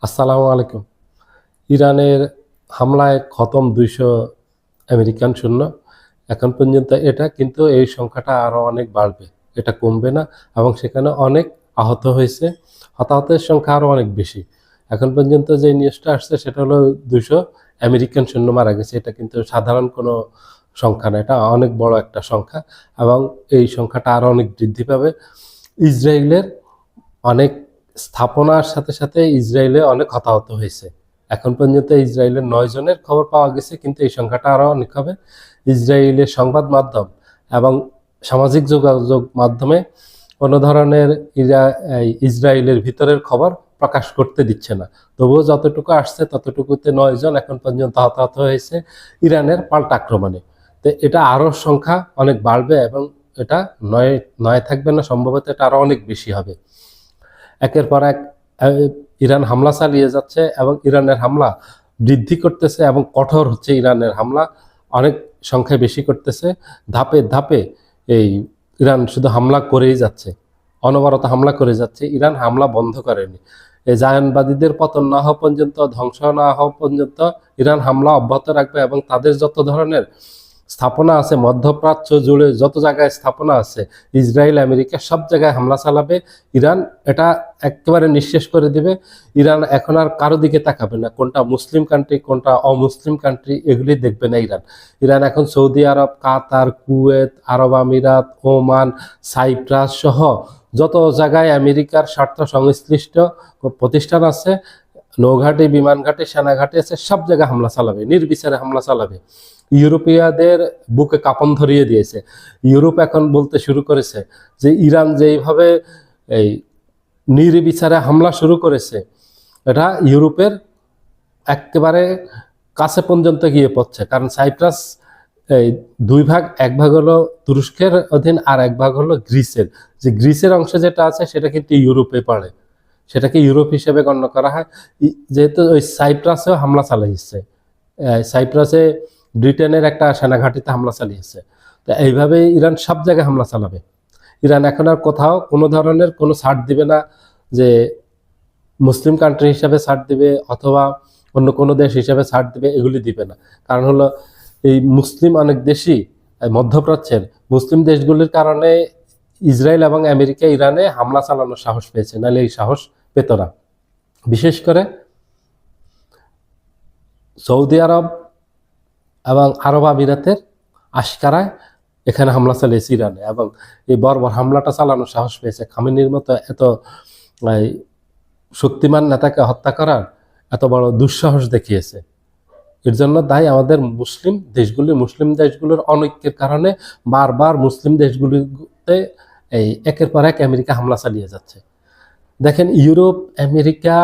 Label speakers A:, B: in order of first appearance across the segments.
A: আসসালামু আলাইকুম। ইরানের হামলায় খতম ২০০ আমেরিকান সৈন্য। এখন পর্যন্ত এটা কিন্তু এই সংখ্যাটা আরও অনেক বাড়বে। এটা কমবে না এবং সেখানে অনেক আহত হয়েছে। হতাহতের সংখ্যা আরও অনেক বেশি। এখন পর্যন্ত যে নিউজটা আসছে সেটা হলো ২০০ আমেরিকান সৈন্য মারা গেছে। এটা কিন্তু সাধারণ কোনো সংখ্যা না। এটা অনেক বড় একটা সংখ্যা এবং এই সংখ্যাটা আরও অনেক বৃদ্ধি পাবে। ইসরায়েলের অনেক স্থাপনার সাথে সাথে ইসরায়েলে অনেক হতাহত হয়েছে। এখন পর্যন্ত ইসরায়েলের ৯ জনের খবর পাওয়া গেছে, কিন্তু এই সংখ্যাটা আরও অনেক হবে। ইসরায়েলের সংবাদ মাধ্যম এবং সামাজিক যোগাযোগ মাধ্যমে কোনো ধরনের ইসরায়েলের ভিতরের খবর প্রকাশ করতে দিচ্ছে না। তবুও যতটুকু আসছে ততটুকুতে ৯ জন এখন পর্যন্ত হতাহত হয়েছে ইরানের পাল্টা আক্রমণে। তো এটা আরও সংখ্যা অনেক বাড়বে এবং এটা নয় থাকবে না, সম্ভবত এটা আরও অনেক বেশি হবে। একের পর এক ইরান হামলা চালিয়ে যাচ্ছে এবং ইরানের হামলা বৃদ্ধি করতেছে এবং কঠোর হচ্ছে। ইরানের হামলা অনেক সংখ্যায় বেশি করতেছে। ধাপে ধাপে এই ইরান শুধু হামলা করেই যাচ্ছে, অনবরত হামলা করে যাচ্ছে। ইরান হামলা বন্ধ করেনি। এই জায়নবাদীদের পতন না হওয়া পর্যন্ত, ধ্বংস না হওয়া পর্যন্ত ইরান হামলা অব্যাহত রাখবে এবং তাদের যত ধরনের স্থাপনা আছে মধ্যপ্রাচ্য জুড়ে, যত জায়গায় স্থাপনা আছে, ইসরায়েল আমেরিকা সব জায়গায় হামলা চালাবে। ইরান এটা একেবারে নিঃশেষ করে দিবে। ইরান এখন আর কারো দিকে তাকাবে না, কোনটা মুসলিম কান্ট্রি কোনটা অমুসলিম কান্ট্রি এগুলি দেখবে না ইরান। ইরান এখন সৌদি আরব, কাতার, কুয়েত, আরব আমিরাত, ওমান, সাইপ্রাস সহ যত জায়গায় আমেরিকার স্বার্থ সংশ্লিষ্ট প্রতিষ্ঠান আছে, নৌঘাটি, বিমানঘাটি, সেনাঘাটি আছে, সব জায়গায় হামলা চালাবে, নির্বিচারে হামলা চালাবে। ইউরোপীয়দের বুকে কাঁপন ধরিয়ে দিয়েছে। ইউরোপ এখন বলতে শুরু করেছে যে ইরান যেইভাবে এই নির্বিচারে হামলা শুরু করেছে, এটা ইউরোপের একেবারে কাছে পর্যন্ত গিয়ে পড়ছে। কারণ সাইপ্রাস এই দুই ভাগ, এক ভাগ হলো তুরস্কের অধীন আর এক ভাগ হলো গ্রিসের। যে গ্রিসের অংশ যেটা আছে সেটা কিন্তু ইউরোপে পড়ে, সেটাকে ইউরোপ হিসেবে গণ্য করা হয়। যেহেতু ওই সাইপ্রাসেও হামলা চালাইছে, সাইপ্রাসে ব্রিটেনের একটা সেনাঘাঁটিতে হামলা চালিয়েছে। তো এইভাবে ইরান সব জায়গায় হামলা চালাবে। ইরান এখন আর কোথাও কোনো ধরনের কোনো ছাড় দিবে না যে মুসলিম কান্ট্রি হিসাবে ছাড় দিবে অথবা অন্য কোনো দেশ হিসাবে ছাড় দিবে, এগুলি দিবে না। কারণ হলো এই মুসলিম অনেক দেশই, মধ্যপ্রাচ্যের মুসলিম দেশগুলির কারণে ইসরায়েল এবং আমেরিকা ইরানে হামলা চালানোর সাহস পেয়েছে, নাহলে এই সাহস পেত না। বিশেষ করে সৌদি আরব এবং আরব আমিরাতের আশকারায় এখানে হামলা চালিয়েছে ইরানে, এবং এই বর্বর হামলাটা চালানোর সাহস পেয়েছে। খামেনির মতো এত শক্তিমান নেতাকে হত্যা করার এত বড় দুঃসাহস দেখিয়েছে। এর জন্য দায়ী আমাদের মুসলিম দেশগুলোর অনৈক্যের কারণে বারবার মুসলিম দেশগুলিতে এই একের পর এক আমেরিকা হামলা চালিয়ে যাচ্ছে। দেখেন, ইউরোপ আমেরিকা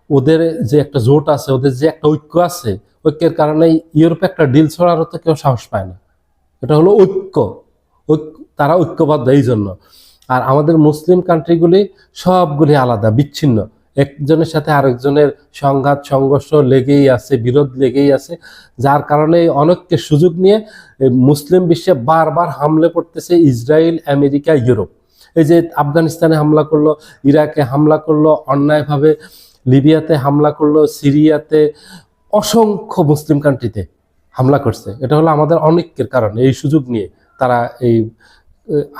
A: ওদের যে একটা জোট আছে, ওদের যে একটা ঐক্য আছে, ঐক্যের কারণে ইউরোপে একটা ডিল ছড়ারও তো কেউ সাহস পায় না। এটা হলো ঐক্য, তারা ঐক্যবদ্ধ এই জন্য। আর আমাদের মুসলিম কান্ট্রিগুলি সবগুলি আলাদা, বিচ্ছিন্ন। একজনের সাথে আরেকজনের সংঘাত সংঘর্ষ লেগেই আছে, বিরোধ লেগেই আছে, যার কারণে অনেকের সুযোগ নিয়ে মুসলিম বিশ্বে বারবার হামলে পড়তেছে ইসরায়েল, আমেরিকা, ইউরোপ। এই যে আফগানিস্তানে হামলা করলো, ইরাকে হামলা করলো অন্যায়ভাবে, লিবিয়াতে হামলা করলো, সিরিয়াতে, অসংখ্য মুসলিম কান্ট্রিতে হামলা করছে। এটা হলো আমাদের অনৈক্যের কারণে। এই সুযোগ নিয়ে তারা এই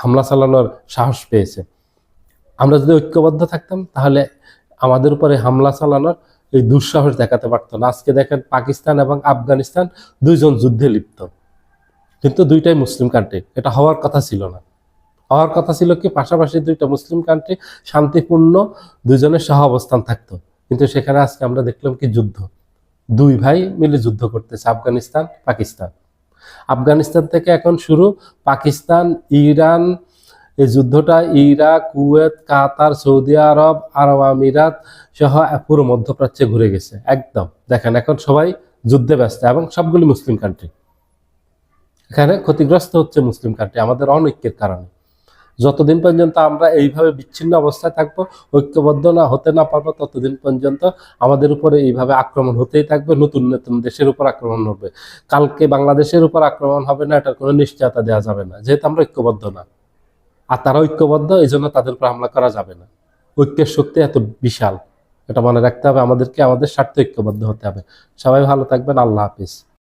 A: হামলা চালানোর সাহস পেয়েছে। আমরা যদি ঐক্যবদ্ধ থাকতাম তাহলে আমাদের উপরে হামলা চালানোর এই দুঃসাহস দেখাতে পারতো না। আজকে দেখেন, পাকিস্তান এবং আফগানিস্তান দুইজন যুদ্ধে লিপ্ত, কিন্তু দুইটাই মুসলিম কান্ট্রি। এটা হওয়ার কথা ছিল না। হওয়ার কথা ছিল কি, পাশাপাশি দুইটা মুসলিম কান্ট্রি শান্তিপূর্ণ দুইজনের সহ অবস্থান থাকতো। কিন্তু সেখানে আজকে আমরা দেখলাম কি, যুদ্ধ, দুই ভাই মিলে যুদ্ধ করতেছে, আফগানিস্তান পাকিস্তান। আফগানিস্তান থেকে এখন শুরু, পাকিস্তান, ইরান, এই যুদ্ধটা ইরাক, কুয়েত, কাতার, সৌদি আরব, আরব আমিরাত সহ পুরো মধ্যপ্রাচ্যে ঘুরে গেছে একদম। দেখেন, এখন সবাই যুদ্ধে ব্যস্ত এবং সবগুলি মুসলিম কান্ট্রি। এখানে ক্ষতিগ্রস্ত হচ্ছে মুসলিম কান্ট্রি আমাদের অনৈক্যের কারণে। যতদিন পর্যন্ত আমরা এইভাবে বিচ্ছিন্ন অবস্থায় থাকবো, ঐক্যবদ্ধ না হতে না পারবো, ততদিন পর্যন্ত আমাদের উপরে এইভাবে আক্রমণ হতেই থাকবে। নতুন নতুন দেশের উপর আক্রমণ হবে। কালকে বাংলাদেশের উপর আক্রমণ হবে না, এটার কোনো নিশ্চয়তা দেওয়া যাবে না, যেহেতু আমরা ঐক্যবদ্ধ না। আর তারা ঐক্যবদ্ধ, এই জন্য তাদের উপর হামলা করা যাবে না। ঐক্যের শক্তি এত বিশাল। এটা মনে রাখতে হবে, আমাদেরকে আমাদের স্বার্থে ঐক্যবদ্ধ হতে হবে। সবাই ভালো থাকবেন। আল্লাহ হাফিজ।